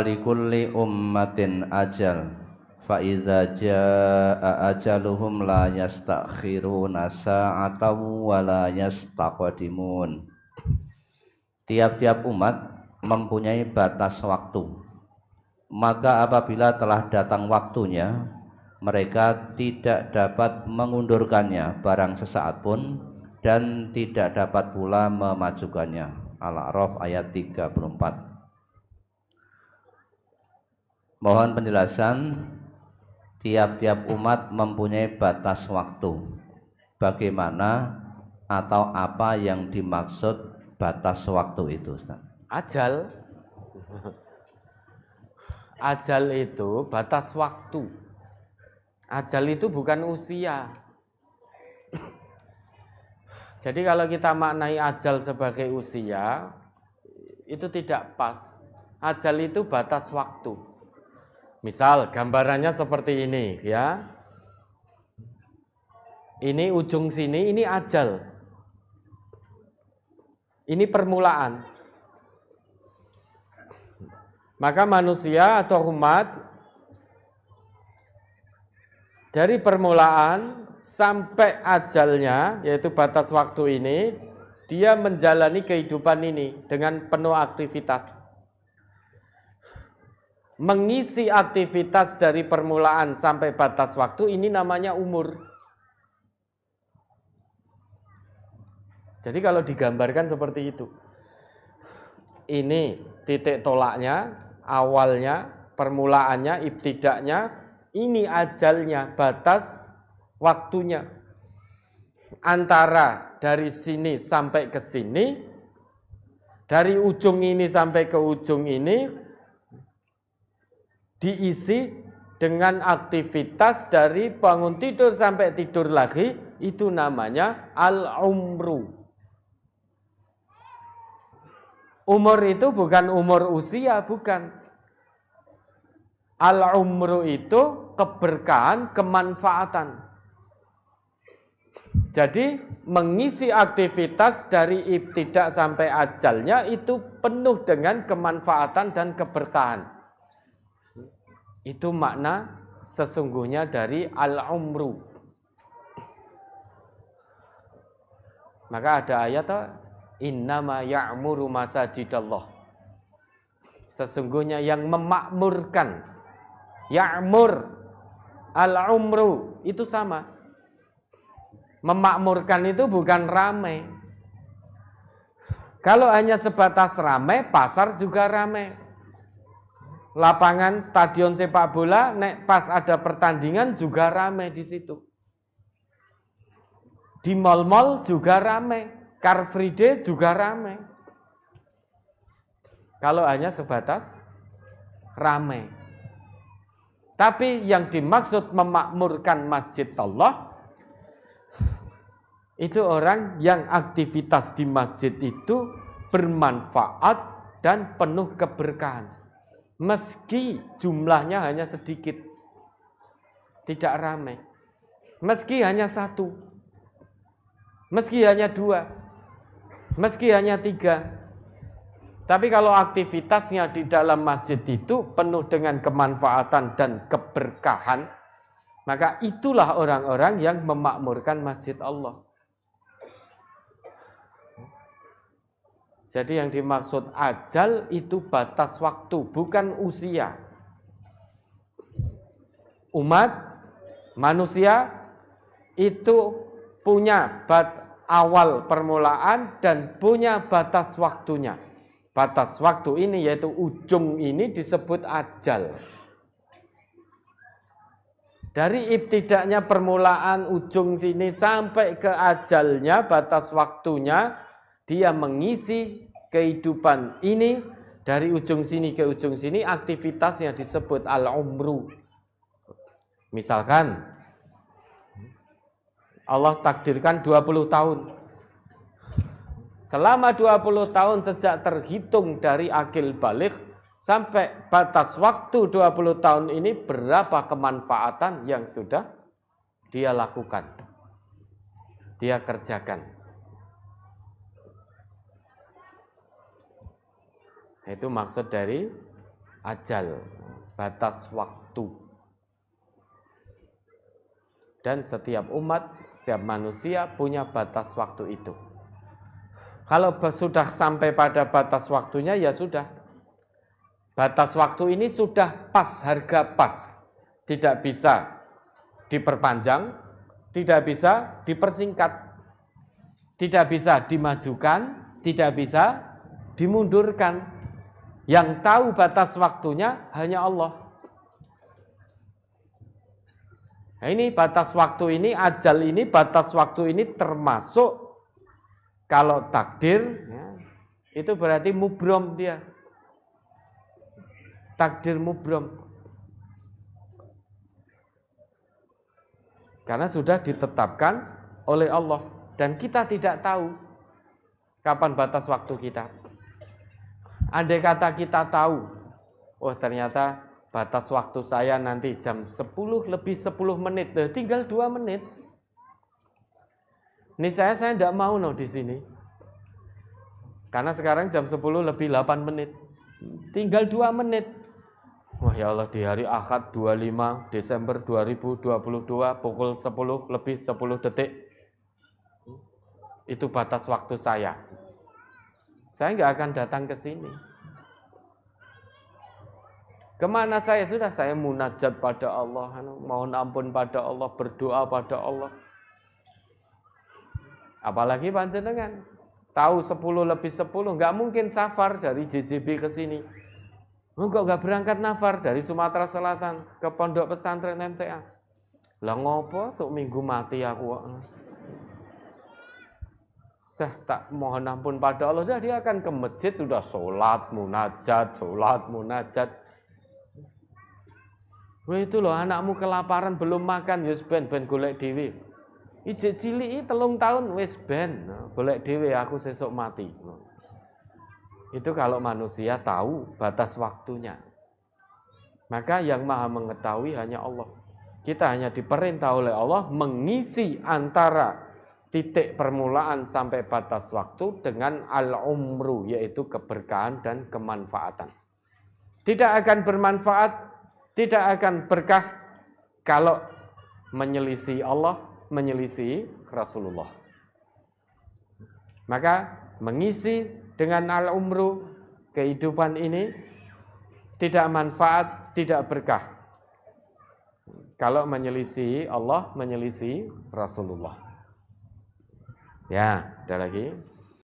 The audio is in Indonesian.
walikulli ummatin ajal fa iza jaa ajaluhum la yastakhiruna sa'atan wa la yastaqdimun. Tiap-tiap umat mempunyai batas waktu, maka apabila telah datang waktunya mereka tidak dapat mengundurkannya barang sesaat pun dan tidak dapat pula memajukannya. Al-A'raf ayat 34. Mohon penjelasan, tiap-tiap umat mempunyai batas waktu. Bagaimana atau apa yang dimaksud batas waktu itu, Ustaz? Ajal. Ajal itu batas waktu. Ajal itu bukan usia. Jadi kalau kita maknai ajal sebagai usia, itu tidak pas. Ajal itu batas waktu. Misal gambarannya seperti ini ya. Ini ujung sini, ini ajal. Ini permulaan. Maka manusia atau umat dari permulaan sampai ajalnya, yaitu batas waktu ini, dia menjalani kehidupan ini dengan penuh aktivitas. Mengisi aktivitas dari permulaan sampai batas waktu ini namanya umur. Jadi kalau digambarkan seperti itu. Ini titik tolaknya, awalnya, permulaannya, ibtidaknya, ini ajalnya, batas waktunya. Antara dari sini sampai ke sini, dari ujung ini sampai ke ujung ini, diisi dengan aktivitas dari bangun tidur sampai tidur lagi, itu namanya al-umru. Umur itu bukan umur usia, bukan. Al-umru itu keberkahan, kemanfaatan. Jadi mengisi aktivitas dari ibtidak sampai ajalnya itu penuh dengan kemanfaatan dan keberkahan. Itu makna sesungguhnya dari al-umru. Maka ada ayat innama ya'muru masajidallah. Sesungguhnya yang memakmurkan, ya'mur, al-umru itu sama. Memakmurkan itu bukan ramai. Kalau hanya sebatas ramai, pasar juga ramai. Lapangan stadion sepak bola, nek pas ada pertandingan juga ramai di situ. Di mal-mal juga ramai, Car Free Day juga ramai. Kalau hanya sebatas ramai. Tapi yang dimaksud memakmurkan masjid Allah, itu orang yang aktivitas di masjid itu bermanfaat dan penuh keberkahan. Meski jumlahnya hanya sedikit, tidak ramai. Meski hanya satu, meski hanya dua, meski hanya tiga. Tapi kalau aktivitasnya di dalam masjid itu penuh dengan kemanfaatan dan keberkahan, maka itulah orang-orang yang memakmurkan masjid Allah. Jadi yang dimaksud ajal itu batas waktu, bukan usia. Umat manusia itu punya awal permulaan dan punya batas waktunya. Batas waktu ini yaitu ujung ini disebut ajal. Dari ibtidaknya permulaan ujung sini sampai ke ajalnya, batas waktunya, dia mengisi kehidupan ini dari ujung sini ke ujung sini, aktivitasnya disebut al-umru. Misalkan Allah takdirkan 20 tahun. Selama 20 tahun sejak terhitung dari akil balik sampai batas waktu 20 tahun ini, berapa kemanfaatan yang sudah dia lakukan, dia kerjakan. Itu maksud dari ajal, batas waktu. Dan setiap umat, setiap manusia punya batas waktu itu. Kalau sudah sampai pada batas waktunya, ya sudah. Batas waktu ini sudah pas, harga pas. Tidak bisa diperpanjang, tidak bisa dipersingkat, tidak bisa dimajukan, tidak bisa dimundurkan. Yang tahu batas waktunya hanya Allah. Nah, ini batas waktu ini, ajal ini, batas waktu ini termasuk kalau takdir, ya, itu berarti mubrom dia. Takdir mubrom. Karena sudah ditetapkan oleh Allah. Dan kita tidak tahu kapan batas waktu kita. Andai kata kita tahu, oh ternyata batas waktu saya nanti jam 10 lebih 10 menit, tinggal 2 menit. Ini saya tidak mau di sini. Karena sekarang jam 10 lebih 8 menit. Tinggal 2 menit. Wah ya Allah, di hari Ahad 25 Desember 2022 pukul 10 lebih 10 detik. Itu batas waktu saya. Saya nggak akan datang ke sini. Kemana saya? Sudah saya munajat pada Allah, mohon ampun pada Allah, berdoa pada Allah. Apalagi panjenengan tahu 10 lebih 10, nggak mungkin safar dari JJB ke sini. Kok nggak berangkat nafar dari Sumatera Selatan ke pondok pesantren MTA? Lah ngopo sok minggu mati aku. Sudah tak mohon ampun pada Allah, dia akan ke masjid sudah sholat munajat. Wah itu loh, anakmu kelaparan belum makan, wis ben golek dhewe. Ijek cilik 3 tahun wis ben golek dhewe aku sesuk mati. Itu kalau manusia tahu batas waktunya. Maka yang Maha mengetahui hanya Allah. Kita hanya diperintah oleh Allah mengisi antara titik permulaan sampai batas waktu dengan al-umru, yaitu keberkahan dan kemanfaatan. Tidak akan bermanfaat, tidak akan berkah kalau menyelisih Allah, menyelisih Rasulullah. Maka mengisi dengan al-umru kehidupan ini tidak manfaat, tidak berkah kalau menyelisih Allah, menyelisih Rasulullah. Ya, ada lagi.